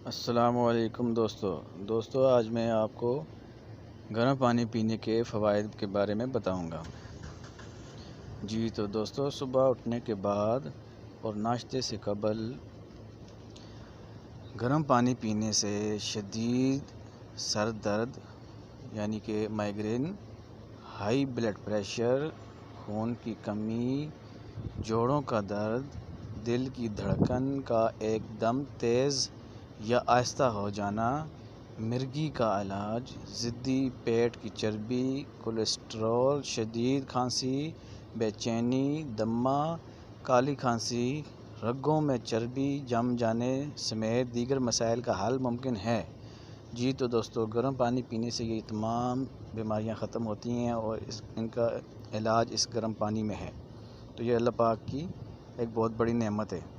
अस्सलामुअलैकुम दोस्तों आज मैं आपको गर्म पानी पीने के फ़वाइद के बारे में बताऊंगा। जी तो दोस्तों, सुबह उठने के बाद और नाश्ते से कबल गर्म पानी पीने से शदीद सर दर्द यानी कि माइग्रेन, हाई ब्लड प्रेशर, खून की कमी, जोड़ों का दर्द, दिल की धड़कन का एकदम तेज़ या आहिस्ता हो जाना, मिर्गी का इलाज, ज़िद्दी पेट की चर्बी, कोलेस्ट्रॉल, शदीद खांसी, बेचैनी, दमा, काली खांसी, रगों में चर्बी जम जाने समेत दीगर मसाइल का हल मुमकिन है। जी तो दोस्तों, गर्म पानी पीने से ये तमाम बीमारियां ख़त्म होती हैं और इनका इलाज इस गर्म पानी में है। तो ये अल्लाह पाक की एक बहुत बड़ी नेमत है।